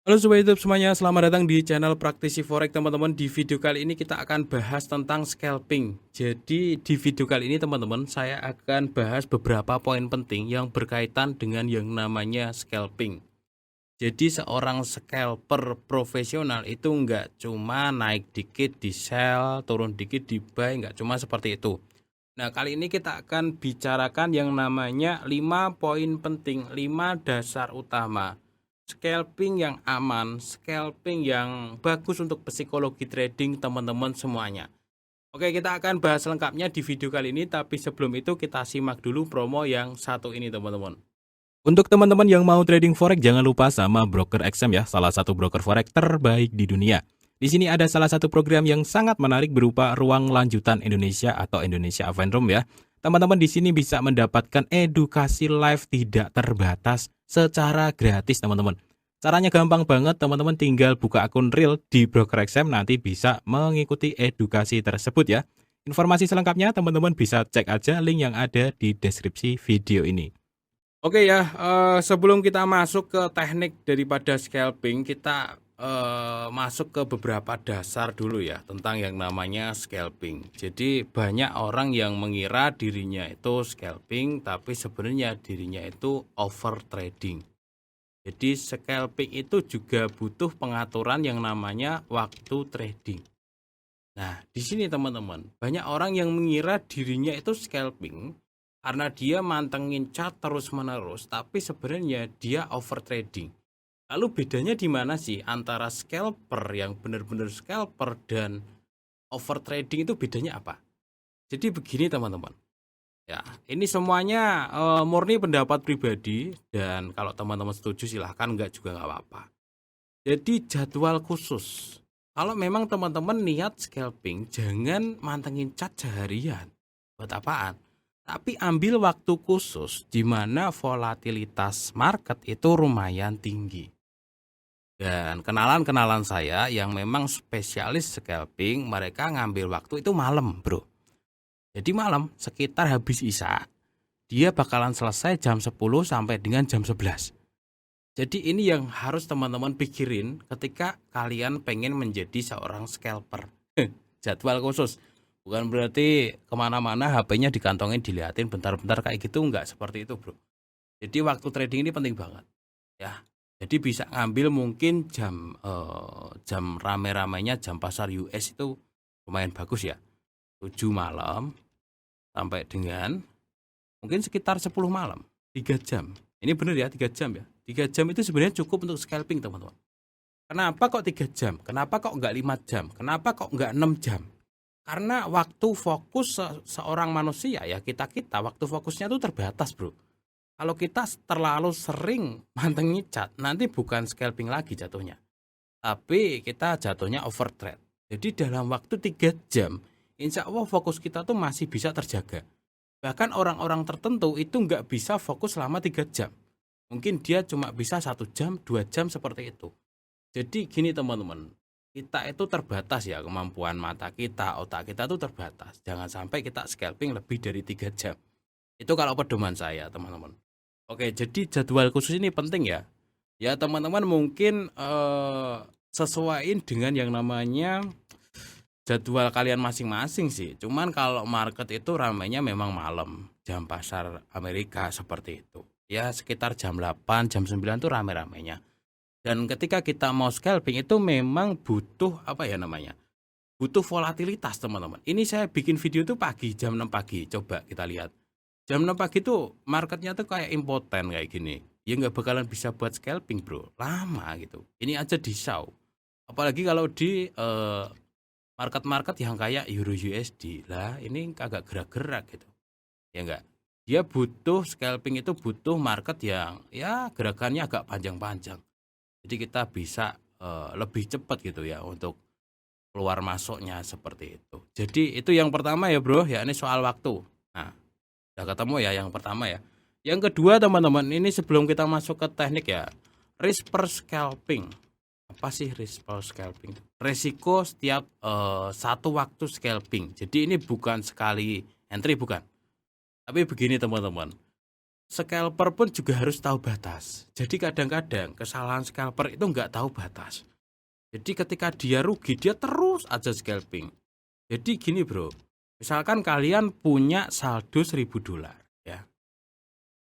Halo Sobat YouTube semuanya, selamat datang di channel Praktisi Forex teman-teman. Di video kali ini kita akan bahas tentang scalping. Jadi di video kali ini teman-teman, saya akan bahas beberapa poin penting yang berkaitan dengan yang namanya scalping. Jadi seorang scalper profesional itu nggak cuma naik dikit di sell, turun dikit di buy, nggak cuma seperti itu. Nah, kali ini kita akan bicarakan yang namanya 5 poin penting, 5 dasar utama scalping yang aman, scalping yang bagus untuk psikologi trading teman-teman semuanya. Oke, kita akan bahas lengkapnya di video kali ini, tapi sebelum itu kita simak dulu promo yang satu ini teman-teman. Untuk teman-teman yang mau trading forex, jangan lupa sama Broker XM ya, salah satu broker forex terbaik di dunia. Di sini ada salah satu program yang sangat menarik berupa ruang lanjutan Indonesia atau Indonesia Event Room ya. Teman-teman di sini bisa mendapatkan edukasi live tidak terbatas secara gratis teman-teman. Caranya gampang banget, teman-teman tinggal buka akun real di Broker XM, nanti bisa mengikuti edukasi tersebut ya. Informasi selengkapnya teman-teman bisa cek aja link yang ada di deskripsi video ini. Oke ya, sebelum kita masuk ke teknik daripada scalping, kita masuk ke beberapa dasar dulu ya tentang yang namanya scalping. Jadi banyak orang yang mengira dirinya itu scalping, tapi sebenarnya dirinya itu over trading. Jadi scalping itu juga butuh pengaturan yang namanya waktu trading. Nah, di sini teman-teman, banyak orang yang mengira dirinya itu scalping karena dia mantengin chart terus-menerus, tapi sebenarnya dia over trading. Lalu bedanya di mana sih antara scalper yang benar-benar scalper dan over trading, itu bedanya apa? Jadi begini teman-teman. Ya, ini semuanya murni pendapat pribadi, dan kalau teman-teman setuju silahkan, enggak juga nggak apa-apa. Jadi jadwal khusus. Kalau memang teman-teman niat scalping, jangan mantengin chart seharian. Buat apaan? Tapi ambil waktu khusus di mana volatilitas market itu lumayan tinggi. Dan kenalan-kenalan saya yang memang spesialis scalping, mereka ngambil waktu itu malam, bro. Jadi malam, sekitar habis isya, dia bakalan selesai jam 10 sampai dengan jam 11. Jadi ini yang harus teman-teman pikirin ketika kalian pengen menjadi seorang scalper. Jadwal khusus. Bukan berarti kemana-mana HP-nya dikantongin diliatin bentar-bentar kayak gitu, nggak seperti itu bro. Jadi waktu trading ini penting banget ya. Jadi bisa ngambil mungkin jam rame-ramenya jam pasar US itu lumayan bagus ya. 7 malam sampai dengan mungkin sekitar 10 malam. 3 jam. Ini bener ya, 3 jam ya. 3 jam itu sebenarnya cukup untuk scalping teman-teman. Kenapa kok 3 jam? Kenapa kok nggak 5 jam? Kenapa kok nggak 6 jam? Karena waktu fokus seorang manusia ya, kita waktu fokusnya tuh terbatas bro. Kalau kita terlalu sering mantengin chart, nanti bukan scalping lagi jatuhnya, tapi kita jatuhnya overtrade. Jadi dalam waktu 3 jam, insya Allah fokus kita tuh masih bisa terjaga. Bahkan orang-orang tertentu itu nggak bisa fokus selama 3 jam. Mungkin dia cuma bisa 1 jam, 2 jam seperti itu. Jadi gini teman-teman, kita itu terbatas ya, kemampuan mata kita, otak kita tuh terbatas. Jangan sampai kita scalping lebih dari 3 jam. Itu kalau pedoman saya teman-teman. Oke, jadi jadwal khusus ini penting ya. Ya teman-teman mungkin sesuaiin dengan yang namanya jadwal kalian masing-masing sih. Cuman kalau market itu ramainya memang malam, jam pasar Amerika seperti itu. Ya sekitar jam 8, jam 9 tuh rame-ramenya. Dan ketika kita mau scalping itu memang butuh apa ya namanya? Butuh volatilitas teman-teman. Ini saya bikin video tuh pagi, jam 6 pagi. Coba kita lihat. Jam 6 pagi tuh marketnya tuh kayak impoten kayak gini. Ya nggak bakalan bisa buat scalping bro. Lama gitu. Ini aja di show. Apalagi kalau di market-market yang kayak Euro USD lah, ini kagak gerak-gerak gitu. Ya enggak. Dia butuh scalping itu butuh market yang ya gerakannya agak panjang-panjang. Jadi kita bisa lebih cepat gitu ya untuk keluar masuknya seperti itu. Jadi itu yang pertama ya bro, ya ini soal waktu. Nah, udah ketemu ya yang pertama ya. Yang kedua teman-teman, ini sebelum kita masuk ke teknik ya, risk per scalping. Apa sih risk per scalping? Resiko setiap satu waktu scalping. Jadi ini bukan sekali entry bukan. Tapi begini teman-teman. scalper pun juga harus tahu batas. Jadi kadang-kadang kesalahan scalper itu nggak tahu batas. Jadi ketika dia rugi, dia terus aja scalping. Jadi gini bro, misalkan kalian punya saldo $1.000 ya.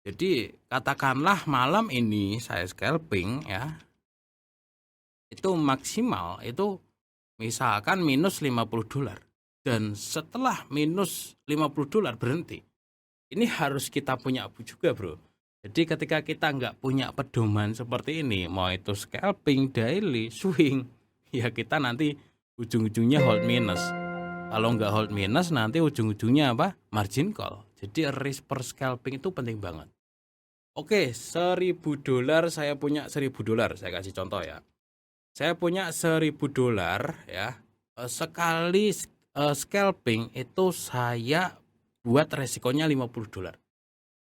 Jadi katakanlah malam ini saya scalping ya, itu maksimal itu misalkan minus $50. Dan setelah minus $50 berhenti, ini harus kita punya juga bro. Jadi ketika kita nggak punya pedoman seperti ini, mau itu scalping, daily, swing, ya kita nanti ujung-ujungnya hold minus. Kalau nggak hold minus nanti ujung-ujungnya apa? Margin call. Jadi risk per scalping itu penting banget. Oke, $1.000 saya punya $1.000, saya kasih contoh ya. Saya punya $1.000 ya. Sekali scalping itu saya buat resikonya $50.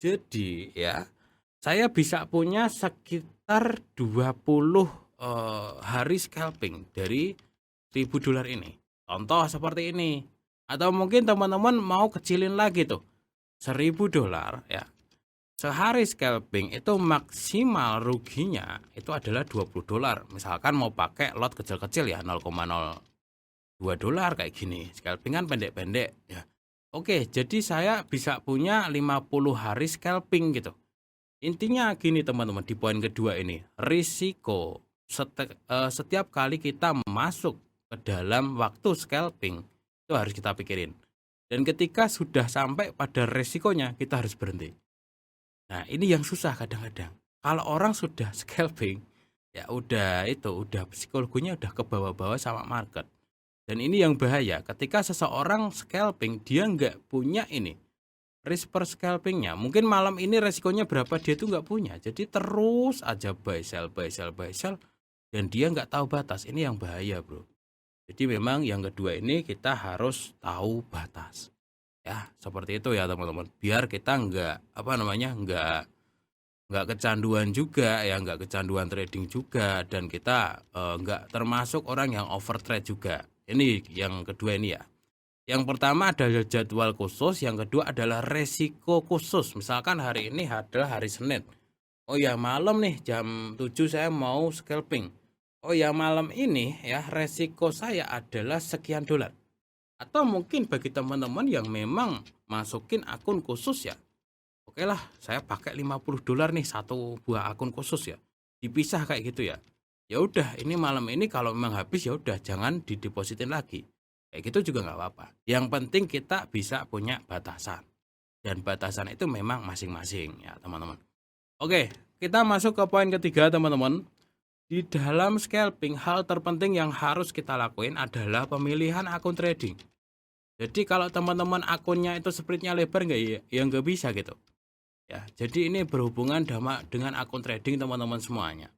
Jadi ya, saya bisa punya sekitar 20 hari scalping dari $1.000 ini. Contoh seperti ini. Atau mungkin teman-teman mau kecilin lagi tuh. $1.000 ya. Sehari scalping itu maksimal ruginya itu adalah $20. Misalkan mau pakai lot kecil-kecil ya, $0,02 kayak gini. Scalping kan pendek-pendek ya. Oke, jadi saya bisa punya 50 hari scalping gitu. Intinya gini teman-teman, di poin kedua ini, risiko setiap kali kita masuk ke dalam waktu scalping itu harus kita pikirin. Dan ketika sudah sampai pada risikonya, kita harus berhenti. Nah, ini yang susah kadang-kadang. Kalau orang sudah scalping, ya udah psikologinya udah ke bawah-bawah sama market. Dan ini yang bahaya, ketika seseorang scalping, dia nggak punya ini, risk per scalpingnya. Mungkin malam ini resikonya berapa dia tuh nggak punya. Jadi terus aja buy sell, dan dia nggak tahu batas. Ini yang bahaya bro. Jadi memang yang kedua ini kita harus tahu batas. Ya, seperti itu ya teman-teman. Biar kita nggak kecanduan juga ya, nggak kecanduan trading juga, dan kita nggak termasuk orang yang overtrade juga. Ini yang kedua ini ya. Yang pertama adalah jadwal khusus, yang kedua adalah resiko khusus. Misalkan hari ini adalah hari Senin. Oh ya malam nih jam 7 saya mau scalping. Oh ya malam ini ya resiko saya adalah sekian dolar. Atau mungkin bagi teman-teman yang memang masukin akun khusus ya. Oke lah, saya pakai $50 nih satu buah akun khusus ya. Dipisah kayak gitu ya. Ya udah, ini malam ini kalau memang habis ya udah jangan didepositin lagi. Kayak gitu juga nggak apa-apa. Yang penting kita bisa punya batasan. Dan batasan itu memang masing-masing ya teman-teman. Oke, kita masuk ke poin ketiga teman-teman. Di dalam scalping, hal terpenting yang harus kita lakuin adalah pemilihan akun trading. Jadi kalau teman-teman akunnya itu spreadnya lebar nggak ya? Ya nggak bisa gitu. Ya, jadi ini berhubungan dengan akun trading teman-teman semuanya.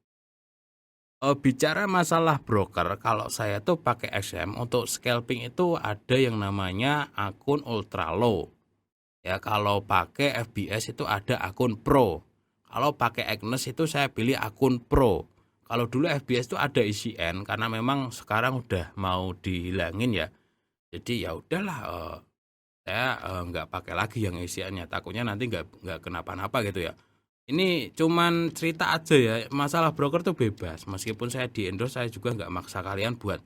Bicara masalah broker, kalau saya tuh pakai XM untuk scalping itu ada yang namanya akun ultra low. Ya, kalau pakai FBS itu ada akun pro. Kalau pakai Agnes itu saya pilih akun pro. Kalau dulu FBS itu ada ICN karena memang sekarang udah mau dihilangin ya. Jadi ya udahlah, saya nggak pakai lagi yang ICN-nya. Takutnya nanti nggak kenapa-napa gitu ya. Ini cuman cerita aja ya, masalah broker tuh bebas. Meskipun saya di endorse, saya juga nggak maksa kalian buat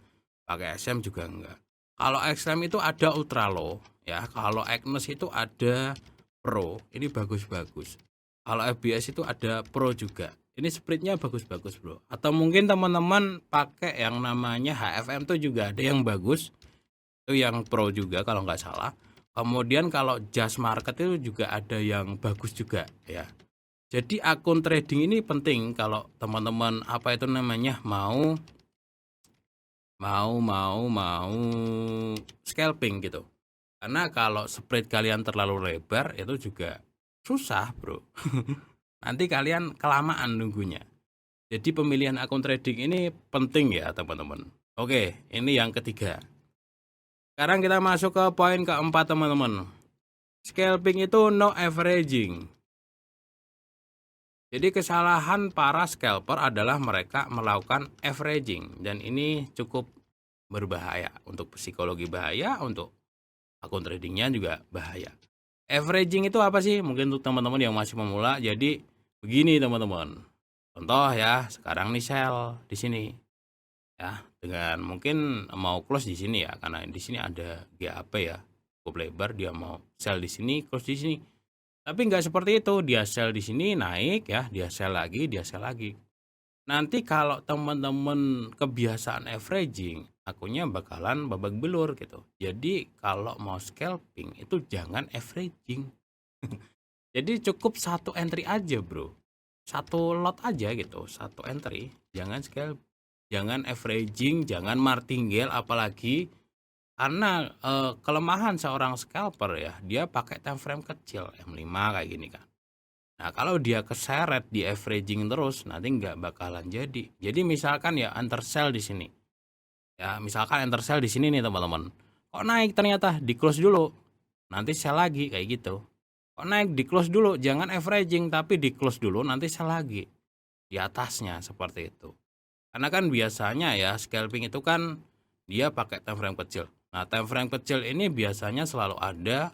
pakai XM juga enggak. Kalau XM itu ada ultra low ya, kalau Agnes itu ada pro, ini bagus-bagus. Kalau FBS itu ada pro juga. Ini spreadnya bagus-bagus bro. Atau mungkin teman-teman pakai yang namanya HFM tuh juga ada yang bagus. Itu yang pro juga kalau nggak salah. Kemudian kalau just market itu juga ada yang bagus juga ya. Jadi akun trading ini penting kalau teman-teman apa itu namanya mau scalping gitu. Karena kalau spread kalian terlalu lebar itu juga susah, bro. Nanti kalian kelamaan nunggunya. Jadi pemilihan akun trading ini penting ya, teman-teman. Oke, ini yang ketiga. Sekarang kita masuk ke poin keempat, teman-teman. Scalping itu no averaging. Jadi kesalahan para scalper adalah mereka melakukan averaging, dan ini cukup berbahaya. Untuk psikologi bahaya, untuk akun tradingnya juga bahaya. Averaging itu apa sih? Mungkin untuk teman-teman yang masih pemula, jadi begini teman-teman. Contoh ya, sekarang nih sell di sini ya, dengan mungkin mau close di sini ya, karena di sini ada gap ya, cukup lebar, dia mau sell di sini, close di sini. Tapi nggak seperti itu, dia sell di sini naik ya, dia sell lagi, dia sell lagi. Nanti kalau teman-teman kebiasaan averaging, akunnya bakalan babak belur gitu. Jadi kalau mau scalping itu jangan averaging. Jadi cukup satu entry aja bro, satu lot aja gitu, satu entry. Jangan scalp, jangan averaging, jangan martingale, apalagi karena kelemahan seorang scalper ya, dia pakai time frame kecil M5 kayak gini kan. Nah, kalau dia keseret di averaging terus, nanti nggak bakalan jadi. Jadi misalkan ya undersell di sini. Ya, misalkan undersell di sini nih teman-teman. Kok naik ternyata di close dulu. Nanti sell lagi kayak gitu. Kok naik di close dulu, jangan averaging tapi di close dulu nanti sell lagi. Di atasnya seperti itu. Karena kan biasanya ya scalping itu kan dia pakai time frame kecil. Nah, time frame kecil ini biasanya selalu ada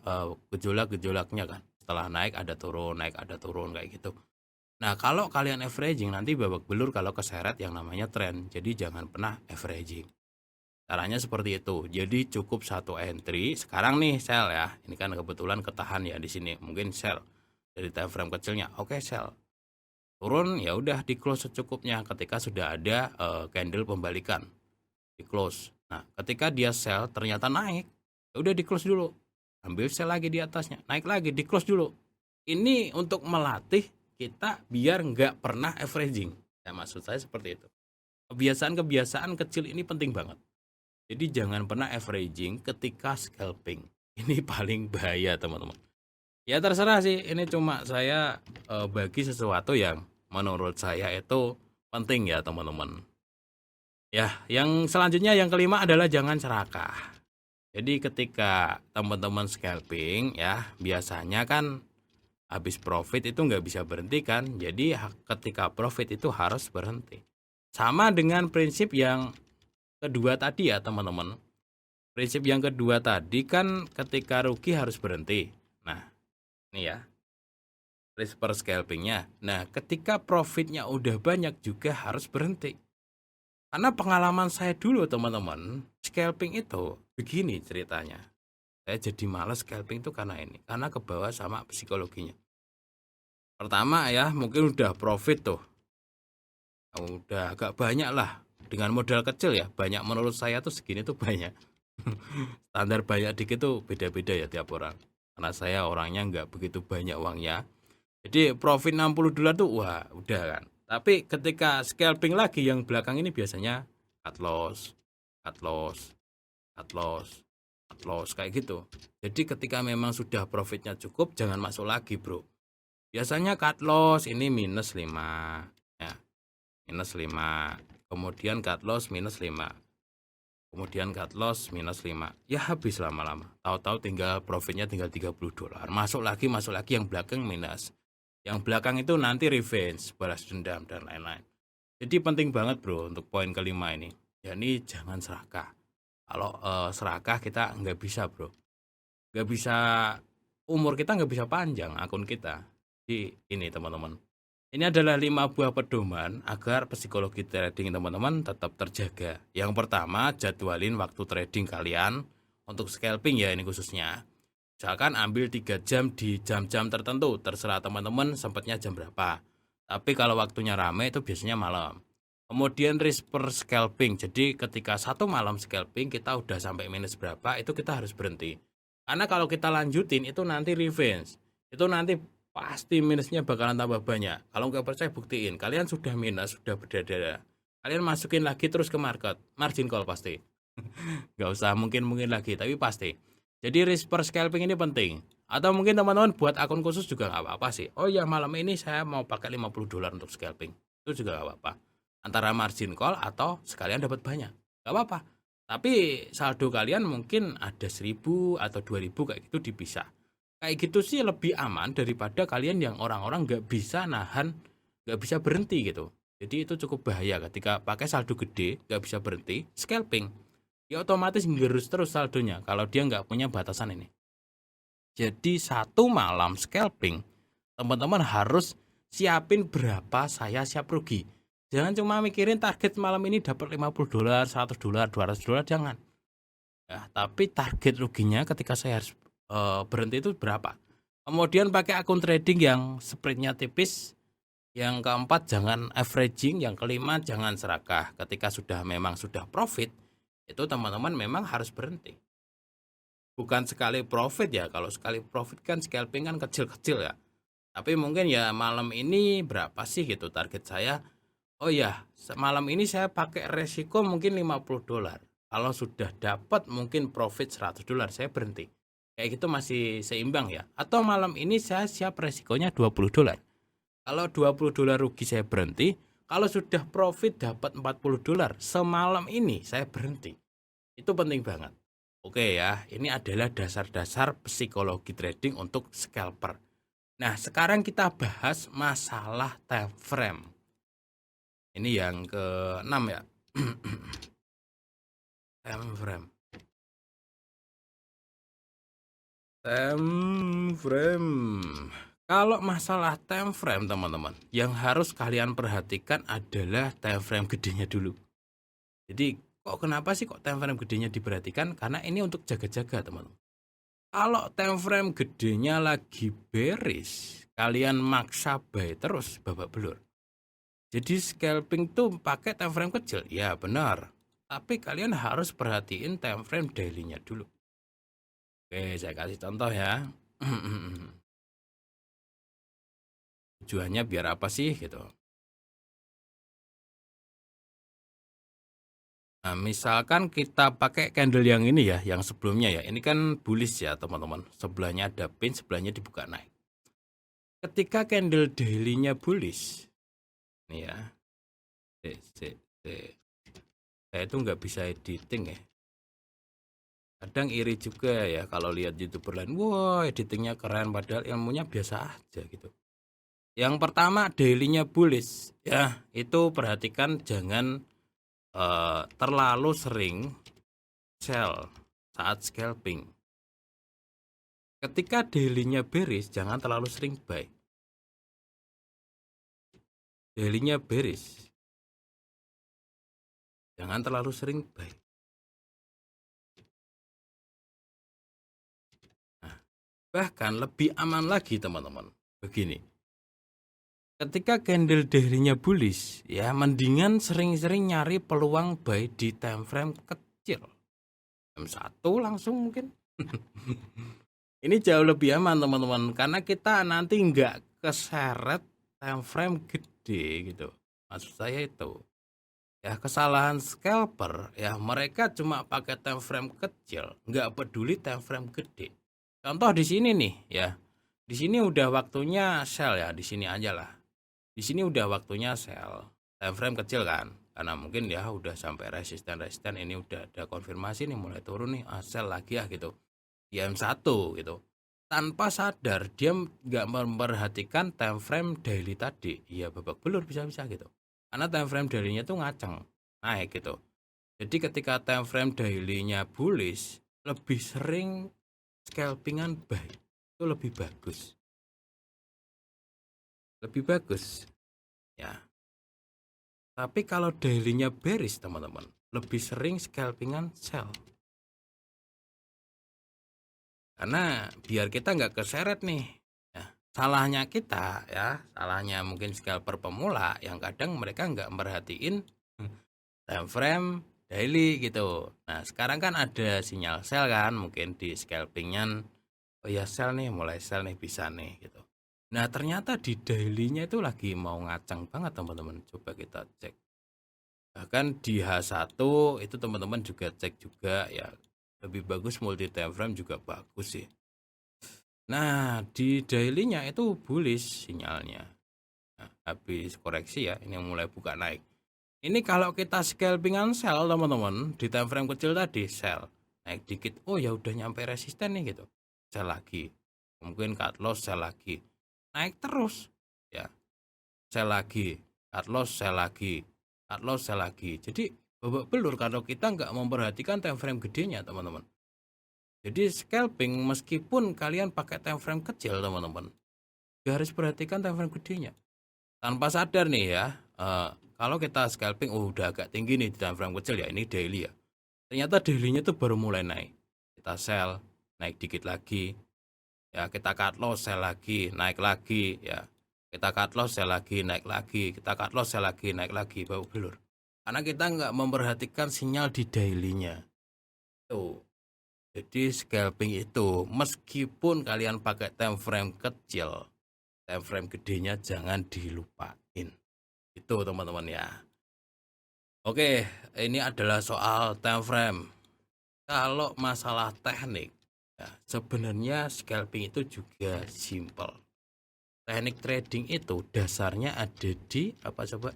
gejolak-gejolaknya kan. Setelah naik ada turun kayak gitu. Nah, kalau kalian averaging nanti babak belur kalau keseret yang namanya trend. Jadi jangan pernah averaging. Caranya seperti itu. Jadi cukup satu entry. Sekarang nih sell ya. Ini kan kebetulan ketahan ya di sini. Mungkin sell dari time frame kecilnya. Oke, sell. Turun ya udah di close secukupnya ketika sudah ada candle pembalikan. Di close. Nah, ketika dia sell ternyata naik, ya udah di close dulu. Ambil sell lagi di atasnya. Naik lagi di close dulu. Ini untuk melatih kita biar nggak pernah averaging. Ya, maksud saya seperti itu. Kebiasaan-kebiasaan kecil ini penting banget. Jadi jangan pernah averaging ketika scalping. Ini paling bahaya teman-teman. Ya terserah sih, ini cuma saya bagi sesuatu yang menurut saya itu penting ya teman-teman. Ya, yang selanjutnya yang kelima adalah jangan serakah. Jadi ketika teman-teman scalping ya, biasanya kan habis profit itu nggak bisa berhenti kan. Jadi ketika profit itu harus berhenti. Sama dengan prinsip yang kedua tadi ya teman-teman. Prinsip yang kedua tadi kan ketika rugi harus berhenti. Nah, ini ya risk per scalpingnya. Nah, ketika profitnya udah banyak juga harus berhenti. Karena pengalaman saya dulu teman-teman, scalping itu begini ceritanya. Saya jadi males scalping itu karena ini, karena kebawa sama psikologinya. Pertama ya, mungkin udah profit tuh. Udah agak banyak lah. Dengan modal kecil ya, banyak menurut saya tuh segini tuh banyak. Standar banyak dikit tuh beda-beda ya tiap orang. Karena saya orangnya nggak begitu banyak uangnya. Jadi profit $60 tuh wah udah kan. Tapi ketika scalping lagi yang belakang ini biasanya cut loss, cut loss, cut loss, cut loss kayak gitu. Jadi ketika memang sudah profitnya cukup jangan masuk lagi bro. Biasanya cut loss ini minus 5 ya, minus 5. Kemudian cut loss minus 5. Kemudian cut loss minus 5. Ya habis lama-lama. Tahu-tahu tinggal profitnya tinggal $30. Masuk lagi yang belakang minus. Yang belakang itu nanti revenge, balas dendam dan lain-lain. Jadi penting banget bro untuk poin kelima ini. Ya ini jangan serakah. Kalau serakah kita nggak bisa bro. Nggak bisa, umur kita nggak bisa panjang akun kita. Jadi ini teman-teman. Ini adalah 5 buah pedoman agar psikologi trading teman-teman tetap terjaga. Yang pertama, jadwalin waktu trading kalian untuk scalping ya ini khususnya. Misalkan ambil 3 jam di jam-jam tertentu, terserah teman-teman sempatnya jam berapa. Tapi kalau waktunya rame itu biasanya malam. Kemudian risk per scalping, jadi ketika satu malam scalping kita udah sampai minus berapa, itu kita harus berhenti. Karena kalau kita lanjutin itu nanti revenge. Itu nanti pasti minusnya bakalan tambah banyak. Kalau nggak percaya buktiin, kalian sudah minus, sudah berdarah. Kalian masukin lagi terus ke market, margin call pasti. Nggak usah mungkin lagi, tapi pasti. Jadi risk per scalping ini penting. Atau mungkin teman-teman buat akun khusus juga nggak apa-apa sih. Oh ya malam ini saya mau pakai $50 untuk scalping. Itu juga nggak apa-apa. Antara margin call atau sekalian dapat banyak. Nggak apa-apa. Tapi saldo kalian mungkin ada 1.000 atau 2.000 kayak gitu dipisah. Kayak gitu sih lebih aman daripada kalian yang orang-orang nggak bisa nahan, nggak bisa berhenti gitu. Jadi itu cukup bahaya ketika pakai saldo gede, nggak bisa berhenti, scalping. Ya otomatis ngerus terus saldonya kalau dia nggak punya batasan ini. Jadi satu malam scalping, teman-teman harus siapin berapa saya siap rugi. Jangan cuma mikirin target malam ini dapat $50, $100, $200, jangan. Ya, tapi target ruginya ketika saya harus berhenti itu berapa. Kemudian pakai akun trading yang spreadnya tipis. Yang keempat jangan averaging, yang kelima jangan serakah. Ketika memang sudah profit, itu teman-teman memang harus berhenti. Bukan sekali profit ya, kalau sekali profit kan scalping kan kecil-kecil ya. Tapi mungkin ya malam ini berapa sih gitu target saya. Oh ya, malam ini saya pakai resiko mungkin $50. Kalau sudah dapat mungkin profit $100, saya berhenti. Kayak gitu masih seimbang ya. Atau malam ini saya siap resikonya $20. Kalau $20 rugi saya berhenti. Kalau sudah profit dapat $40 semalam ini saya berhenti. Itu penting banget. Oke ya, ini adalah dasar-dasar psikologi trading untuk scalper. Nah, sekarang kita bahas masalah time frame. Ini yang ke-6 ya. Time frame. Time frame. Kalau masalah time frame teman-teman, yang harus kalian perhatikan adalah time frame gedenya dulu. Jadi kenapa sih time frame gedenya diperhatikan? Karena ini untuk jaga-jaga teman-teman. Kalau time frame gedenya lagi bearish, kalian maksa buy terus babak belur. Jadi scalping tuh pakai time frame kecil, ya benar. Tapi kalian harus perhatiin time frame daily-nya dulu. Oke, saya kasih contoh ya. Tujuannya biar apa sih gitu. Nah, misalkan kita pakai candle yang ini ya, yang sebelumnya ya. Ini kan bullish ya teman-teman. Sebelahnya ada pin, sebelahnya dibuka naik. Ketika candle daily-nya bullish, nih ya. Saya itu nggak bisa editing ya. Kadang iri juga ya kalau lihat YouTuber lain, wah editingnya keren padahal ilmunya biasa aja gitu. Yang pertama daily-nya bullish ya, itu perhatikan jangan terlalu sering sell saat scalping. Ketika daily-nya bearish jangan terlalu sering buy. Daily-nya bearish jangan terlalu sering buy. Nah, bahkan lebih aman lagi teman-teman. Begini. Ketika candle daily-nya bullish, ya mendingan sering-sering nyari peluang buy di time frame kecil. Jam 1 langsung mungkin. Ini jauh lebih aman teman-teman, karena kita nanti nggak keseret time frame gede gitu. Maksud saya itu. Ya kesalahan scalper, ya mereka cuma pakai time frame kecil, nggak peduli time frame gede. Contoh di sini nih, ya. Di sini udah waktunya sell ya, di sini aja lah. Di sini udah waktunya sell. Time frame kecil kan, karena mungkin ya udah sampai resisten ini udah ada konfirmasi nih mulai turun nih, sell lagi ya gitu. Di M1 gitu. Tanpa sadar dia nggak memperhatikan time frame daily tadi. Iya babak belur bisa-bisa gitu. Karena time frame daily-nya tuh ngaceng, naik gitu. Jadi ketika time frame daily-nya bullish, lebih sering scalpingan buy. Itu lebih bagus. Lebih bagus. Ya. Tapi kalau daily-nya bearish teman-teman, lebih sering scalpingan sell. Karena biar kita nggak keseret nih. Ya, salahnya kita ya, salahnya mungkin scalper pemula yang kadang mereka nggak merhatiin time frame daily gitu. Nah sekarang kan ada sinyal sell kan, mungkin di scalpingnya, oh ya sell nih, mulai sell nih bisa nih gitu. Nah ternyata di daily-nya itu lagi mau ngaceng banget teman-teman. Coba kita cek. Bahkan di H1 itu teman-teman juga cek juga ya, lebih bagus multi time frame juga bagus sih. Nah di daily-nya itu bullish sinyalnya. Nah, habis koreksi ya, ini mulai buka naik. Ini kalau kita scalpingan sell teman-teman, di time frame kecil tadi sell naik dikit, oh ya udah nyampe resisten nih gitu, sell lagi, mungkin cut loss sell lagi, naik terus ya, sell lagi, cut loss sell lagi, cut loss sell lagi. Jadi babak belur kalau kita nggak memperhatikan time frame gedenya teman-teman. Jadi scalping meskipun kalian pakai time frame kecil teman-teman, harus perhatikan time frame gedenya. Tanpa sadar nih ya, kalau kita scalping, udah agak tinggi nih di time frame kecil ya, ini daily ya. Ternyata daily-nya tuh baru mulai naik. Kita sell, naik dikit lagi, ya kita cut loss, sell lagi, naik lagi, ya kita cut loss, sell lagi, naik lagi, kita cut loss, sell lagi, naik lagi, bau belur. Karena kita nggak memperhatikan sinyal di daily-nya. Tuh. Jadi scalping itu meskipun kalian pakai time frame kecil, time frame gedenya jangan dilupain. Itu teman-teman ya. Oke, ini adalah soal time frame. Kalau masalah teknik, ya, sebenarnya scalping itu juga simple. Teknik trading itu dasarnya ada di apa coba?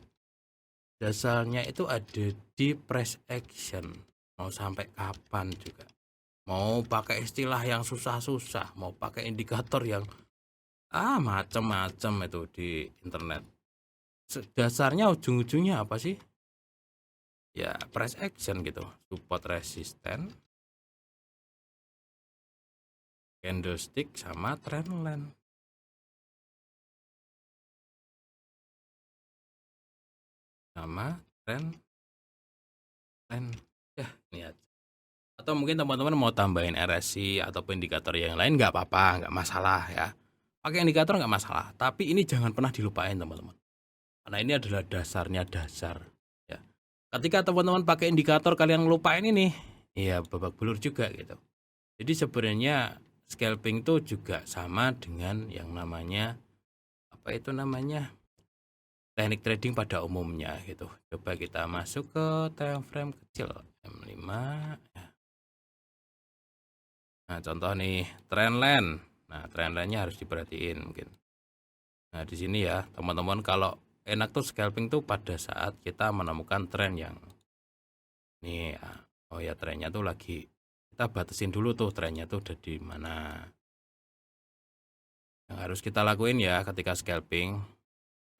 Dasarnya itu ada di price action. Mau sampai kapan juga. Mau pakai istilah yang susah-susah, mau pakai indikator yang macam-macam itu di internet. Dasarnya ujung-ujungnya apa sih? Ya price action gitu, support resisten, candlestick sama trendline. Sama trendline. Ya, ini aja. Atau mungkin teman-teman mau tambahin RSI atau indikator yang lain nggak apa-apa, nggak masalah ya. Pakai indikator nggak masalah, tapi ini jangan pernah dilupain teman-teman. Karena ini adalah dasarnya dasar. Ya. Ketika teman-teman pakai indikator kalian ngelupain ini, ya babak belur juga gitu. Jadi sebenarnya scalping itu juga sama dengan yang namanya apa itu namanya teknik trading pada umumnya gitu. Coba kita masuk ke time frame kecil M5. Nah, contoh nih trendline. Nah, trendline-nya harus diperhatiin mungkin. Nah, di sini ya, teman-teman kalau enak tuh scalping tuh pada saat kita menemukan tren yang nih, oh ya trennya tuh lagi kita batasin dulu tuh trennya tuh udah di mana. Yang harus kita lakuin ya ketika scalping.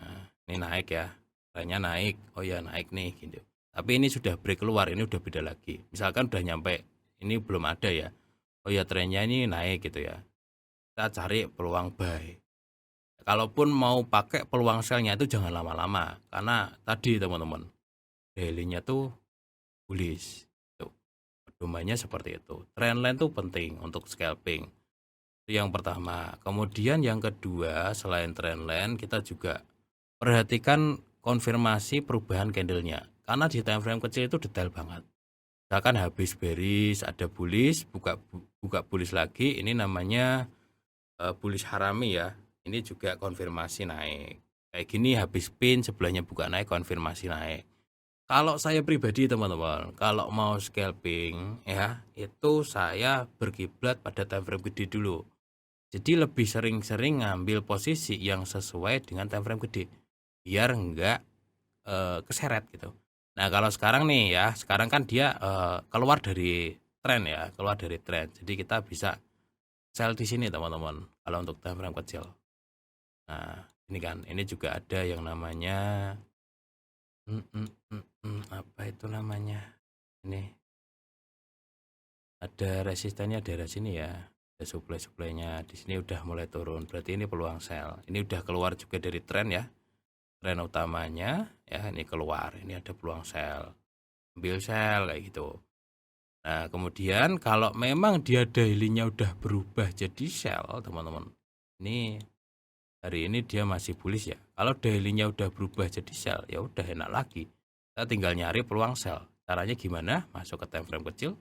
Nah, ini naik ya. Trennya naik. Oh ya, naik nih gitu. Tapi ini sudah break keluar, ini udah beda lagi. Misalkan udah nyampe, ini belum ada ya. Oh ya, trennya ini naik gitu ya. Kita cari peluang buy. Kalaupun mau pakai peluang sell-nya itu jangan lama-lama. Karena tadi teman-teman, daily-nya tuh bullish. Tuh, pedomannya seperti itu. Trendline tuh penting untuk scalping. Itu yang pertama. Kemudian yang kedua, selain trendline, kita juga perhatikan konfirmasi perubahan candlenya. Karena di time frame kecil itu detail banget. Misalkan habis bearish, ada bullish, buka bullish lagi, ini namanya bullish harami ya. Ini juga konfirmasi naik. Kayak gini habis pin sebelahnya buka naik, konfirmasi naik. Kalau saya pribadi teman-teman, kalau mau scalping ya, itu saya berkiblat pada time frame gede dulu. Jadi lebih sering-sering ngambil posisi yang sesuai dengan time frame gede. Biar enggak keseret gitu. Nah, kalau sekarang nih ya, sekarang kan dia keluar dari tren ya, keluar dari tren. Jadi kita bisa sell di sini teman-teman kalau untuk time frame kecil. Nah, ini kan, ini juga ada yang namanya apa itu namanya? Ini ada resistennya daerah sini ya. Ada supply-supply-nya. Di sini udah mulai turun. Berarti ini peluang sell. Ini udah keluar juga dari tren ya. Tren utamanya ya, ini keluar. Ini ada peluang sell. Ambil sell kayak gitu. Nah, kemudian kalau memang dia daily-nya udah berubah jadi sell, teman-teman. Ini hari ini dia masih bullish ya. Kalau daily-nya udah berubah jadi sell, ya udah enak lagi. Kita tinggal nyari peluang sell. Caranya gimana? Masuk ke time frame kecil.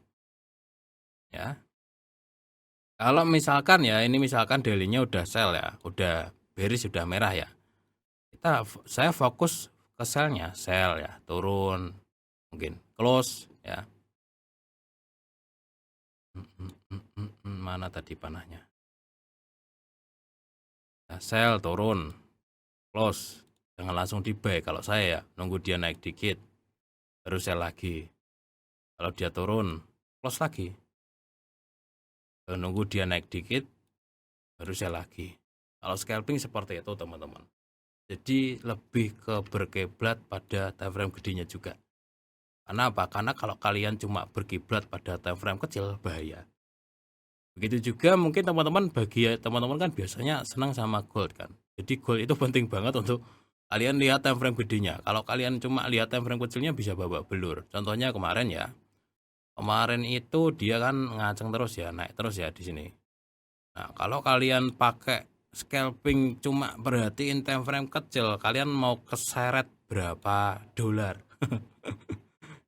Ya. Kalau misalkan ya, ini misalkan daily-nya udah sell ya, udah bearish, sudah merah ya. Saya fokus ke sell-nya, sell ya, turun, mungkin close ya. Mana tadi panahnya? Nah, sell turun, close, jangan langsung di buy. Kalau saya ya, nunggu dia naik dikit, baru sell lagi. Kalau dia turun, close lagi. Nunggu dia naik dikit, baru sell lagi. Kalau scalping seperti itu teman-teman. Jadi lebih ke berkiblat pada time frame gedenya juga. Karena apa? Karena kalau kalian cuma berkiblat pada time frame kecil, bahaya. Begitu juga mungkin teman-teman, bagi teman-teman kan biasanya senang sama gold kan. Jadi gold itu penting banget untuk kalian lihat time frame gedenya. Kalau kalian cuma lihat time frame kecilnya bisa babak belur. Contohnya kemarin ya. Kemarin itu dia kan ngaceng terus ya, naik terus ya di sini. Nah, kalau kalian pakai scalping cuma perhatiin time frame kecil, kalian mau keseret berapa dolar?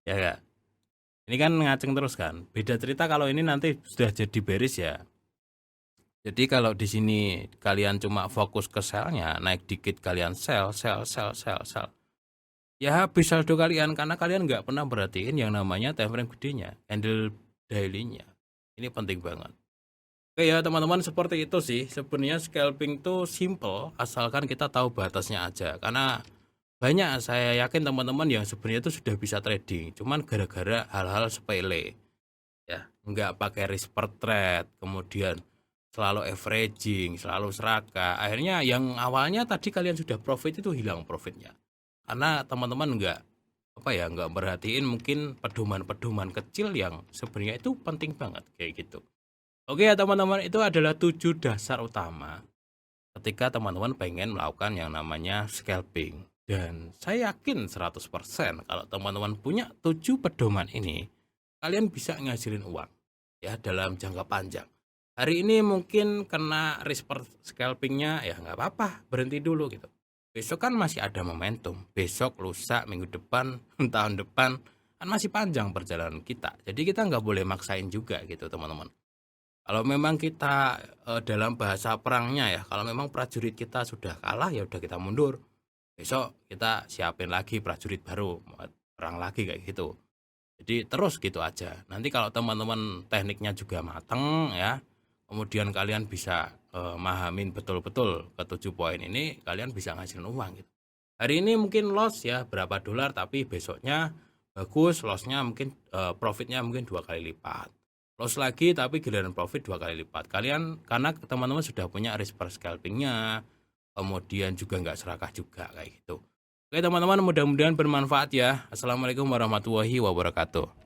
Ya enggak? Ini kan ngaceng terus kan. Beda cerita kalau ini nanti sudah jadi bearish ya. Jadi kalau di sini kalian cuma fokus ke sell-nya, naik dikit kalian sell. Ya habis saldo kalian karena kalian nggak pernah perhatiin yang namanya time frame gedenya, candle daily-nya. Ini penting banget. Oke ya teman-teman, seperti itu sih. Sebenarnya scalping tuh simple asalkan kita tahu batasnya aja. Karena banyak saya yakin teman-teman yang sebenarnya itu sudah bisa trading, cuman gara-gara hal-hal sepele. Ya, nggak pakai risk per trade, kemudian selalu averaging, selalu serakah. Akhirnya yang awalnya tadi kalian sudah profit itu hilang profitnya. Karena teman-teman nggak merhatiin mungkin pedoman-pedoman kecil yang sebenarnya itu penting banget kayak gitu. Oke ya teman-teman, itu adalah 7 dasar utama ketika teman-teman pengen melakukan yang namanya scalping. Dan saya yakin 100% kalau teman-teman punya 7 pedoman ini, kalian bisa ngasilin uang ya dalam jangka panjang. Hari ini mungkin kena risk per scalpingnya, ya nggak apa-apa, berhenti dulu gitu. Besok kan masih ada momentum, besok, lusa, minggu depan, tahun depan, kan masih panjang perjalanan kita. Jadi kita nggak boleh maksain juga gitu teman-teman. Kalau memang kita dalam bahasa perangnya ya, kalau memang prajurit kita sudah kalah ya udah kita mundur. Besok kita siapin lagi prajurit baru, perang lagi kayak gitu. Jadi terus gitu aja. Nanti kalau teman-teman tekniknya juga mateng ya, kemudian kalian bisa mahamin betul-betul ke 7 poin ini, kalian bisa ngasilin uang gitu. Hari ini mungkin loss ya berapa dolar, tapi besoknya bagus, lossnya mungkin profitnya mungkin 2 kali lipat. Loss lagi tapi giliran profit 2 kali lipat. Kalian karena teman-teman sudah punya risk per scalpingnya, kemudian juga nggak serakah juga kayak gitu. Oke teman-teman, mudah-mudahan bermanfaat ya. Assalamualaikum warahmatullahi wabarakatuh.